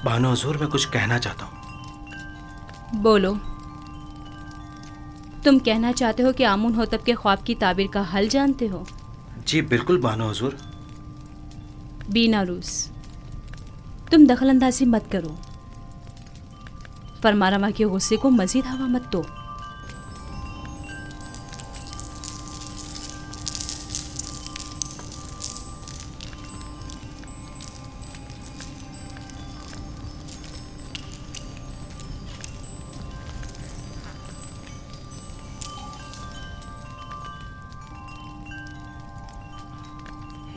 बानो हुजूर, मैं कुछ कहना चाहता हूँ। बोलो। तुम कहना चाहते हो कि आमून होतब के ख्वाब की ताबीर का हल जानते हो? जी बिल्कुल बानो हुजूर। बीनारूस, तुम दखलंदाजी मत करो। फरमारवा के गुस्से को मजीद हवा मत दो।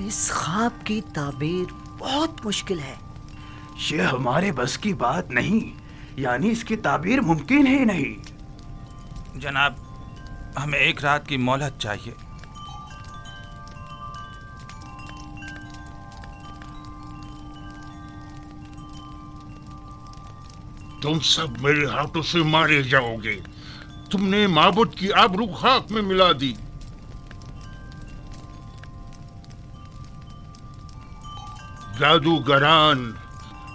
इस ख्वाब की ताबीर बहुत मुश्किल है। ये हमारे बस की बात नहीं, यानी इसकी ताबीर मुमकिन ही नहीं। जनाब, हमें एक रात की मोहलत चाहिए। तुम सब मेरे हाथों से मारे जाओगे। तुमने माबूद की आबरू खाक में मिला दी। जादूगरान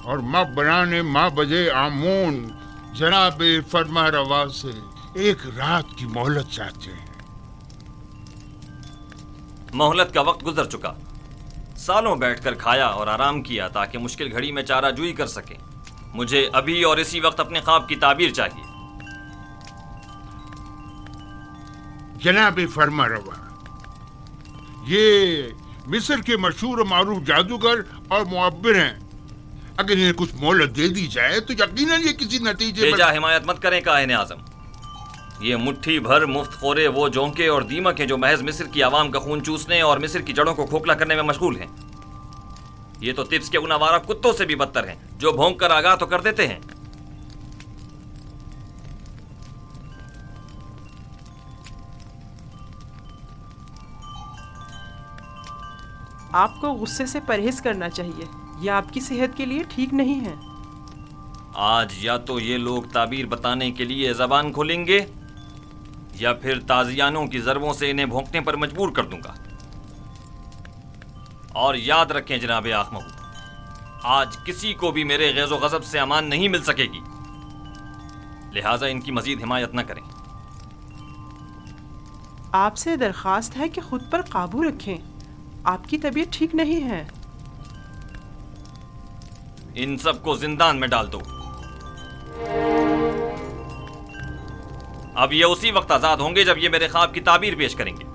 और माँ बनाने माँ बजे आमून जनाब फरमा रवा से एक रात की मोहलत चाहते हैं। मोहलत का वक्त गुजर चुका। सालों बैठकर खाया और आराम किया ताकि मुश्किल घड़ी में चाराजूई कर सके। मुझे अभी और इसी वक्त अपने ख्वाब की ताबीर चाहिए। जनाब फरमा रवा, ये मिस्र के मशहूर और मारूफ जादूगर और मुअब्बिर हैं। अगर इन्हें कुछ मोहलत दे दी जाए तो यकीनन ये किसी नतीजे बेजा हिमायत मत करें काहिन आज़म। ये मुट्ठी भर मुफ्त खोरे वो जोंके और दीमक हैं जो महज मिस्र की आवाम का खून चूसने और मिस्र की जड़ों को खोखला करने में मशगूल हैं। ये तो तिब्स के उन आवारा कुत्तों से भी बदतर हैं जो भौंक कर आगाह तो कर देते हैं। आपको गुस्से से परहेज करना चाहिए, यह आपकी सेहत के लिए ठीक नहीं है। आज या तो ये लोग ताबीर बताने के लिए जबान खोलेंगे या फिर ताजियानों की ज़रबों से इन्हें भौंकने पर मजबूर कर दूंगा। और याद रखें जनाब आखमहू, आज किसी को भी मेरे गैज़ो गज़ब से अमान नहीं मिल सकेगी, लिहाजा इनकी मजीद हिमायत न करें। आपसे दरख्वास्त है कि खुद पर काबू रखें, आपकी तबीयत ठीक नहीं है। इन सबको जिंदान में डाल दो। अब ये उसी वक्त आजाद होंगे जब ये मेरे ख्वाब की ताबीर पेश करेंगे।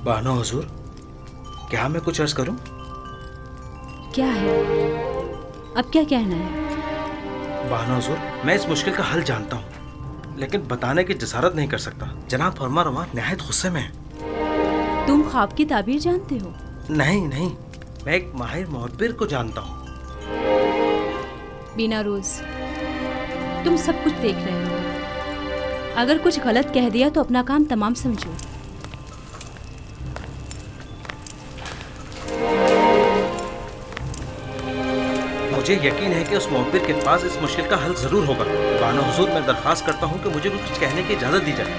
बानो हुजूर, क्या मैं कुछ अर्ज करूं? क्या है? अब क्या कहना है? बानो हुजूर, मैं इस मुश्किल का हल जानता हूं, लेकिन बताने की जसारत नहीं कर सकता। जनाब फरमा रवा निहायत गुस्से में है। तुम ख्वाब की ताबीर जानते हो? नहीं नहीं, मैं एक माहिर मुअब्बिर को जानता हूँ। बीनारूस, तुम सब कुछ देख रहे हो। अगर कुछ गलत कह दिया तो अपना काम तमाम समझो। मुझे यकीन है कि उस मुअब्बिर के पास इस मुश्किल का हल जरूर होगा। बानो हुजूर, मैं दरख्वास्त करता हूँ कि मुझे कुछ कहने की इजाजत दी जाए।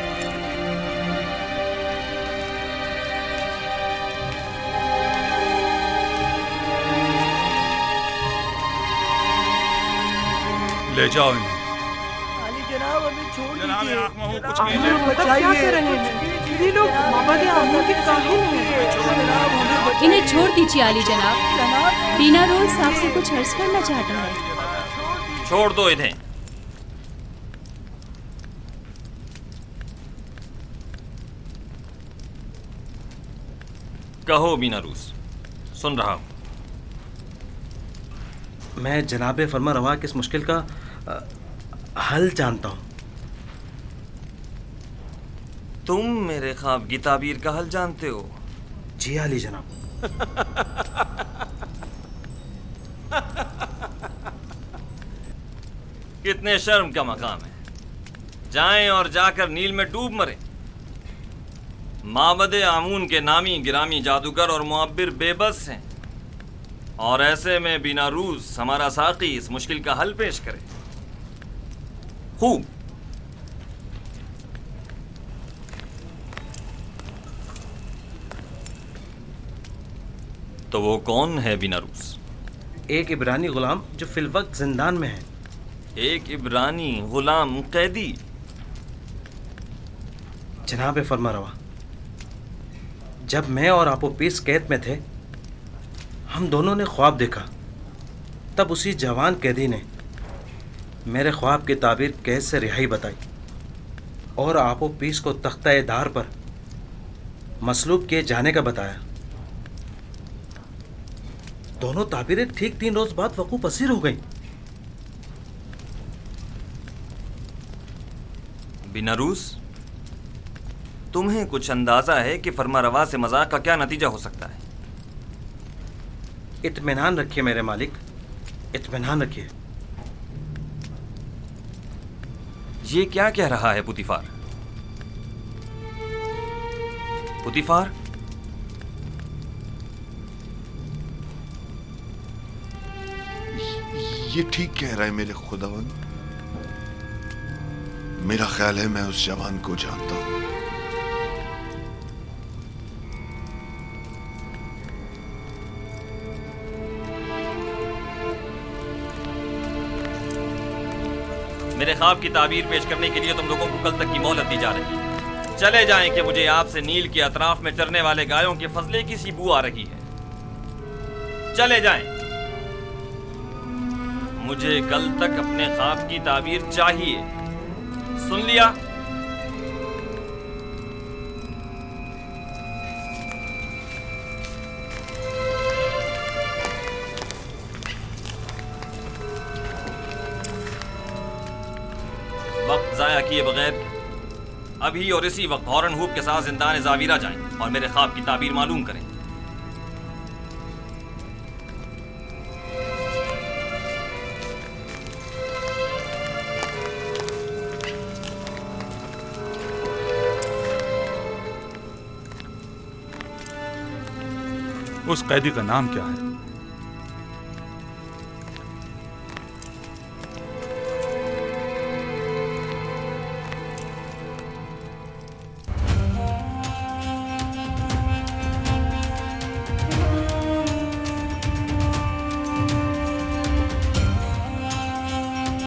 ले जाओ इन्हें। जनाब हमें छोड़ जनाब दीजिए। आखमहू, कुछ आप कीजिए। हमें मतलब क्या बचाइए। कर रहे हैं? ये लोग माबद आमून के काहिल हैं। जनाब हमें बचाइए। इन्हें छोड़ दीजिए आली जनाब। जनाब बीनारूस आपसे कुछ अर्ज करना चाहता है। छोड़ दो इन्हें। कहो बीनारूस, सुन रहा हूं। मैं जनाब फरमा रवा की इस मुश्किल का हल जानता हूँ। तुम मेरे ख्वाब की ताबीर का हल जानते हो? जी आली जनाब। कितने शर्म का मकाम है। जाएं और जाकर नील में डूब मरें। माबद आमून के नामी गिरामी जादूगर और मुअब्बिर बेबस हैं, और ऐसे में बिनारूस हमारा साकी इस मुश्किल का हल पेश करे। खूब। तो वो कौन है बिनारूस? एक इब्रानी गुलाम जो फिलवक्त जिंदान में है। एक इब्रानी गुलाम कैदी? जनाब फरमारवा, जब मैं और आपोपीस कैद में थे, हम दोनों ने ख्वाब देखा। तब उसी जवान कैदी ने मेरे ख्वाब की ताबीर कैद से रिहाई बताई और आपोपीस को तख्ता-ए-दार पर मसलूब किए जाने का बताया। दोनों ताबीरें ठीक 3 रोज बाद वकूफ पसीर हो गईं। बिनारूस, तुम्हें कुछ अंदाजा है कि फरमारवा से मजाक का क्या नतीजा हो सकता है? इत्मीनान रखिए मेरे मालिक, इत्मीनान रखिए। ये क्या कह रहा है पुतिफार? पुतिफार? ये ठीक कह रहा है मेरे खुदावंद। मेरा ख्याल है मैं उस जवान को जानता हूं। मेरे ख्वाब की ताबीर पेश करने के लिए तुम लोगों को कल तक की मोहलत दी जा रही है। चले जाएं कि मुझे आपसे नील के अतराफ में चरने वाले गायों के फजले की सी बू आ रही है। चले जाएं। मुझे कल तक अपने ख्वाब की ताबीर चाहिए। सुन लिया? वक्त जाया किए बगैर अभी और इसी वक्त हॉर्न हूप के साथ जिंदान जावीरा जाएं और मेरे ख्वाब की ताबीर मालूम करें। उस कैदी का नाम क्या है?